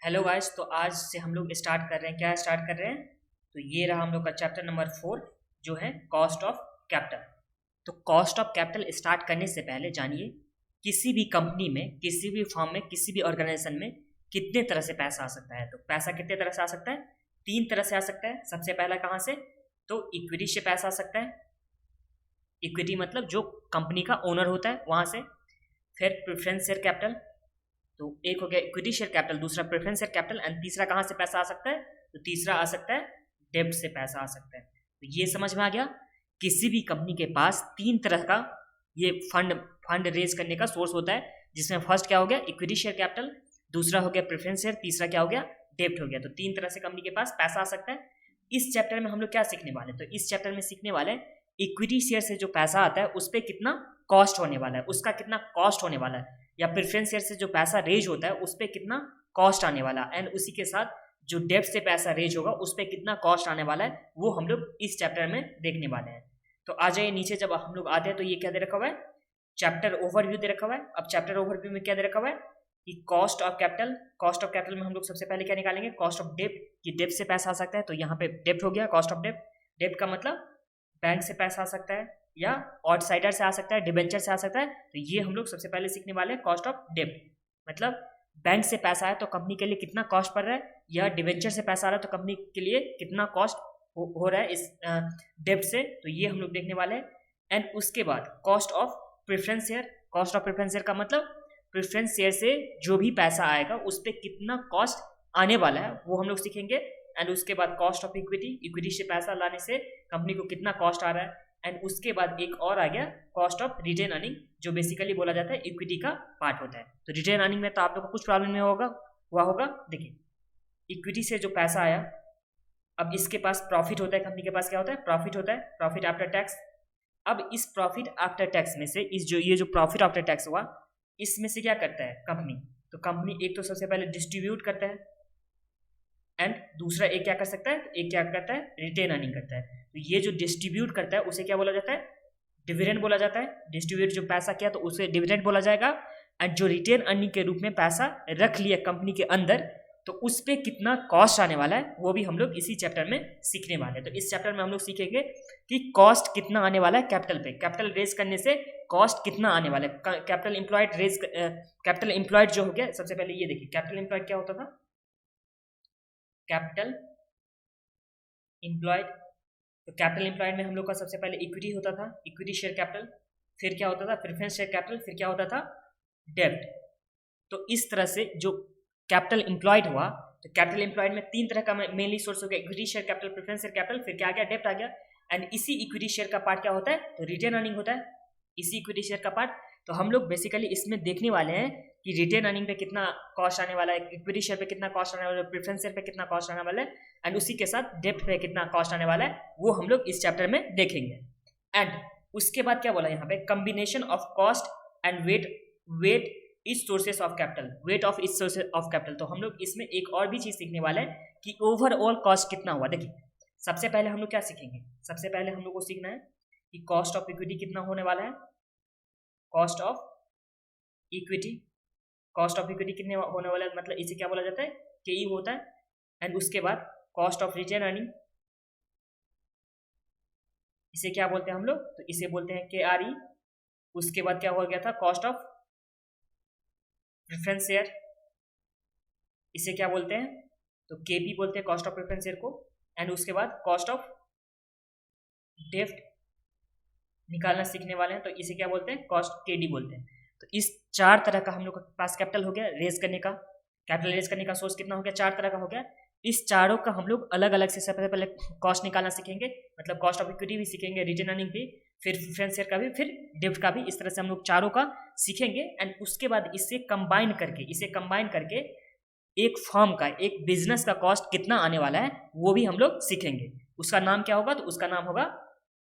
Hello guys. तो आज से हम लोग स्टार्ट कर रहे हैं। क्या स्टार्ट कर रहे हैं? तो ये रहा हम लोग का चैप्टर नंबर 4 जो है कॉस्ट ऑफ कैपिटल। तो कॉस्ट ऑफ कैपिटल स्टार्ट करने से पहले जानिए किसी भी कंपनी में, किसी भी फर्म में, किसी भी ऑर्गेनाइजेशन में कितने तरह से पैसा आ सकता है। तो पैसा कितने तरह से आ सकता है? 3 तरह से आ सकता है। सबसे पहला कहाँ से? तो इक्विटी से पैसा आ सकता है। इक्विटी मतलब जो कंपनी का ओनर होता है वहां से। फिर प्रेफरेंस शेयर कैपिटल, तो एक हो गया इक्विटी शेयर कैपिटल, दूसरा प्रेफरेंस शेयर कैपिटल, एंड तीसरा कहाँ से पैसा आ सकता है? तो तीसरा आ सकता है डेब्ट से पैसा आ सकता है। तो ये समझ में आ गया। किसी भी कंपनी के पास 3 तरह का ये फंड रेज करने का सोर्स होता है, जिसमें फर्स्ट क्या हो गया? इक्विटी शेयर कैपिटल, दूसरा हो गया प्रेफरेंस शेयर, तीसरा क्या हो गया? डेब्ट हो गया। तो 3 तरह से कंपनी के पास पैसा आ सकता है। इस चैप्टर में हम लोग क्या सीखने वाले हैं? तो इस चैप्टर में सीखने वाले हैं इक्विटी शेयर से जो पैसा आता है उस पर कितना कॉस्ट होने वाला है, उसका कितना कॉस्ट होने वाला है, या प्रेफरेंस शेयर से जो पैसा रेज होता है उस पर कितना कॉस्ट आने वाला है, एंड उसी के साथ जो डेब्ट से पैसा रेज होगा उस पर कितना कॉस्ट आने वाला है, वो हम लोग इस चैप्टर में देखने वाले हैं। तो आ जाइए नीचे। जब हम लोग आते हैं तो ये क्या दे रखा हुआ है? चैप्टर ओवरव्यू दे रखा हुआ है। अब चैप्टर ओवरव्यू में क्या दे रखा हुआ है कि cost of capital. Cost of capital में हम लोग सबसे पहले क्या निकालेंगे? कॉस्ट ऑफ डेब्ट, कि डेब्ट से पैसा आ सकता है। तो यहाँ पे डेब्ट हो गया, कॉस्ट ऑफ डेब्ट। डेब्ट का मतलब बैंक से पैसा आ सकता है, या आउटसाइडर से आ सकता है, डिबेंचर से आ सकता है। तो ये हम लोग सबसे पहले सीखने वाले हैं कॉस्ट ऑफ डेब्ट। मतलब बैंक से पैसा आया तो कंपनी के लिए कितना कॉस्ट पड़ रहा है, या डिबेंचर से पैसा आ रहा है तो कंपनी के लिए कितना कॉस्ट हो रहा है इस डेब्ट से। तो ये हम लोग देखने वाले हैं। एंड उसके बाद cost of preference share. Cost of preference share का मतलब प्रेफरेंस शेयर से जो भी पैसा आएगा उस पर कितना कॉस्ट आने वाला है वो हम लोग सीखेंगे। एंड उसके बाद कॉस्ट ऑफ इक्विटी। इक्विटी से पैसा लाने से कंपनी को कितना कॉस्ट आ रहा है। एंड उसके बाद एक और आ गया कॉस्ट ऑफ रिटेन अर्निंग, जो बेसिकली बोला जाता है इक्विटी का पार्ट होता है। तो रिटेन अर्निंग में तो आप लोग को कुछ प्रॉब्लम नहीं हुआ होगा। देखिए, इक्विटी से जो पैसा आया, अब इसके पास प्रॉफिट होता है। कंपनी के पास क्या होता है? प्रॉफिट होता है, प्रॉफिट आफ्टर टैक्स। अब इस प्रॉफिट आफ्टर टैक्स में से ये जो प्रॉफिट आफ्टर टैक्स हुआ, इसमें से क्या करता है कंपनी? तो कंपनी एक तो सबसे पहले डिस्ट्रीब्यूट करता है, एंड दूसरा एक क्या कर सकता है? एक क्या करता है? रिटेन अर्निंग करता है। तो ये जो डिस्ट्रीब्यूट करता है उसे क्या बोला जाता है? डिविडेंड बोला जाता है। डिस्ट्रीब्यूट जो पैसा किया तो उसे डिविडेंड बोला जाएगा। एंड जो रिटेन अर्निंग के रूप में पैसा रख लिया कंपनी के अंदर, तो उस पर कितना कॉस्ट आने वाला है वो भी हम लोग इसी चैप्टर में सीखने वाले हैं। तो इस चैप्टर में हम लोग सीखेंगे कि कॉस्ट कितना आने वाला है कैपिटल पे। कैपिटल रेज करने से कॉस्ट कितना आने वाला है। कैपिटल एम्प्लॉयड जो हो गया, सबसे पहले ये देखिए कैपिटल एम्प्लॉयड क्या होता था? कैपिटल एम्प्लॉयड, तो कैपिटल एम्प्लॉयड में हम लोग का सबसे पहले इक्विटी होता था, इक्विटी शेयर कैपिटल। फिर क्या होता था? Preference share capital. फिर क्या होता था? डेब्ट। तो इस तरह से जो कैपिटल एम्प्लॉयड हुआ, तो कैपिटल एम्प्लॉयड में 3 तरह का मेनली सोर्स हो गया, equity share capital, preference share capital, फिर क्या आ गया? डेब्ट आ गया। एंड इसी इक्विटी शेयर का पार्ट क्या होता है? तो रिटेन अर्निंग होता है, इसी इक्विटी शेयर का पार्ट। तो हम लोग बेसिकली इसमें देखने वाले हैं कि रिटेन अर्निंग पे कितना कॉस्ट आने वाला है, इक्विटी शेयर पे कितना कॉस्ट आने वाला है, प्रेफरेंस शेयर पे कितना कॉस्ट आने वाला है, एंड उसी के साथ डेब्ट पे कितना कॉस्ट आने वाला है, वो हम लोग इस चैप्टर में देखेंगे। एंड उसके बाद क्या बोला यहाँ पे? Combination of cost and weight इस sources of capital, weight of इस सोर्सेस ऑफ कैपिटल। तो हम लोग इसमें एक और भी चीज सीखने वाले हैं कि ओवरऑल कॉस्ट कितना हुआ। देखिए, सबसे पहले हम लोग क्या सीखेंगे? सबसे पहले हम लोग को सीखना है कि कॉस्ट ऑफ इक्विटी कितना होने वाला है। Cost of equity, cost of equity कितने होने वाला है, मतलब इसे क्या बोला जाता है? के होता है। एंड उसके बाद कॉस्ट ऑफ रिटेन अर्निंग, इसे क्या बोलते हैं हम लोग? तो इसे बोलते हैं के। उसके बाद क्या हो गया था? कॉस्ट ऑफ प्रेफरेंस शेयर, इसे क्या बोलते हैं? तो केपी बोलते हैं कॉस्ट ऑफ प्रेफरेंस शेयर को। एंड उसके बाद कॉस्ट ऑफ डेब्ट निकालना सीखने वाले हैं, तो इसे क्या बोलते हैं? कॉस्ट केडी बोलते हैं। तो इस 4 तरह का हम लोग के पास कैपिटल हो गया रेज करने का। कैपिटल रेज करने का सोर्स कितना हो गया? 4 तरह का हो गया। इस चारों का हम लोग अलग अलग से सबसे पहले कॉस्ट निकालना सीखेंगे, मतलब कॉस्ट ऑफ इक्विटी भी सीखेंगे, रिटेन अर्निंग भी, फिर प्रेफरेंस शेयर का भी, फिर डेब्ट का भी। इस तरह से हम लोग चारों का सीखेंगे। एंड उसके बाद इसे कंबाइन करके एक फर्म का, एक बिजनेस का कॉस्ट कितना आने वाला है वो भी हम लोग सीखेंगे। उसका नाम क्या होगा? तो उसका नाम होगा,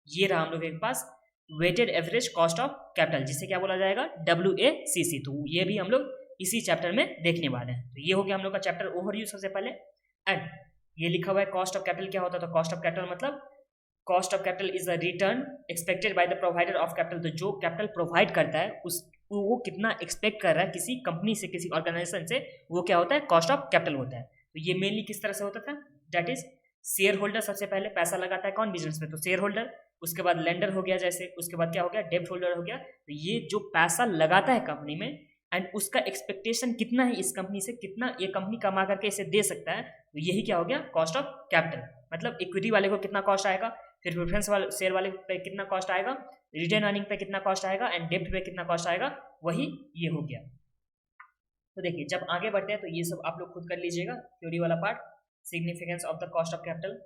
ये रहा हम लोग के पास, weighted average cost of capital, जिसे क्या बोला जाएगा? WACC। तो ये भी हम लोग इसी चैप्टर में देखने वाले हैं। तो ये हो गया हम लोग का चैप्टर ओवरव्यू सबसे पहले। एंड ये लिखा हुआ है कॉस्ट ऑफ कैपिटल क्या होता है? तो कॉस्ट ऑफ कैपिटल मतलब cost of capital is the return expected by the provider of capital. तो जो कैपिटल प्रोवाइड करता है वो कितना एक्सपेक्ट कर रहा है किसी कंपनी से, किसी ऑर्गेनाइजेशन से, वो क्या होता है, कॉस्ट ऑफ कैपिटल होता है। तो ये मेनली किस तरह से होता था, दैट इज शेयर होल्डर सबसे पहले पैसा लगाता है कौन, बिजनेस में, तो शेयर होल्डर, उसके बाद लेंडर हो गया जैसे, उसके बाद क्या हो गया, डेब्ट होल्डर हो गया। तो ये जो पैसा लगाता है कंपनी में एंड उसका एक्सपेक्टेशन कितना है इस कंपनी से, कितना ये कंपनी कमा करके इसे दे सकता है, तो यही क्या हो गया, कॉस्ट ऑफ कैपिटल। मतलब इक्विटी वाले को कितना कॉस्ट आएगा, फिर प्रेफरेंस वाले शेयर वाले पे कितना कॉस्ट आएगा, रिटेन अर्निंग पे कितना कॉस्ट आएगा एंड डेब्ट पे कितना कॉस्ट आएगा, वही ये हो गया। तो देखिए जब आगे बढ़ते हैं तो ये सब आप लोग खुद कर लीजिएगा, थ्योरी वाला part, significance of the cost of capital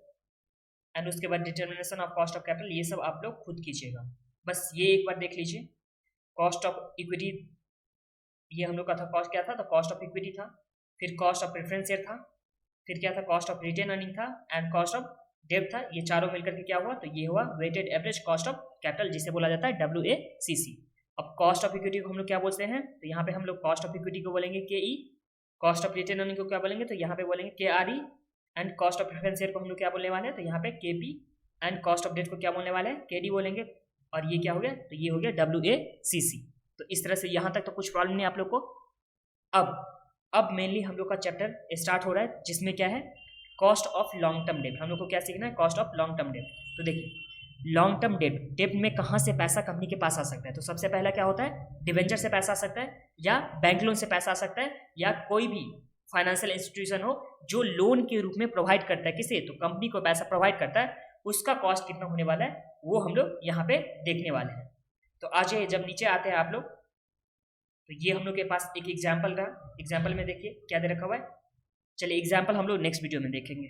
and उसके बाद determination of cost of capital, ये सब आप लोग खुद कीजिएगा। बस ये एक बार देख लीजिए, कॉस्ट ऑफ इक्विटी ये हम लोग का था, कॉस्ट क्या था, तो कॉस्ट ऑफ इक्विटी था, फिर कॉस्ट ऑफ प्रेफरेंस शेयर था, फिर क्या था, कॉस्ट ऑफ रिटेन अर्निंग था एंड कॉस्ट ऑफ डेब्ट था। ये चारों मिलकर के क्या हुआ, तो ये हुआ weighted average cost of capital, जिसे बोला जाता है WACC। अब कॉस्ट ऑफ इक्विटी को हम लोग क्या बोलते हैं, तो यहाँ पे हम लोग कॉस्ट ऑफ इक्विटी को बोलेंगे KE, cost of retain earning को क्या बोलेंगे, तो यहाँ पे बोलेंगे KRE and cost of preference share को हम लोग क्या बोलने वाले हैं, तो यहाँ पे KP एंड कॉस्ट ऑफ डेब्ट को क्या बोलने वाले हैं, KD बोलेंगे। और ये क्या हो गया, तो ये हो गया WACC। तो इस तरह से यहाँ तक तो कुछ प्रॉब्लम नहीं आप लोग को। अब मेनली हम लोग का चैप्टर स्टार्ट हो रहा है, जिसमें क्या है, कॉस्ट ऑफ लॉन्ग टर्म डेब्ट। हम लोग को क्या सीखना है, कॉस्ट ऑफ लॉन्ग टर्म डेब्ट। तो देखिए लॉन्ग टर्म डेब्ट में कहाँ से पैसा कंपनी के पास आ सकता है, तो सबसे पहला क्या होता है, डिवेंचर से पैसा आ सकता है, या बैंक लोन से पैसा आ सकता है, या कोई भी फाइनेंशियल इंस्टीट्यूशन हो जो लोन के रूप में प्रोवाइड करता है किसे, तो कंपनी को पैसा प्रोवाइड करता है, उसका कॉस्ट कितना होने वाला है वो हम लोग यहाँ पे देखने वाले हैं। तो आज जब नीचे आते हैं आप लोग, तो ये हम लोग के पास एक एग्जाम्पल रहा, एग्जाम्पल में देखिए क्या दे रखा हुआ है। चलिए एग्जाम्पल हम लोग नेक्स्ट वीडियो में देखेंगे।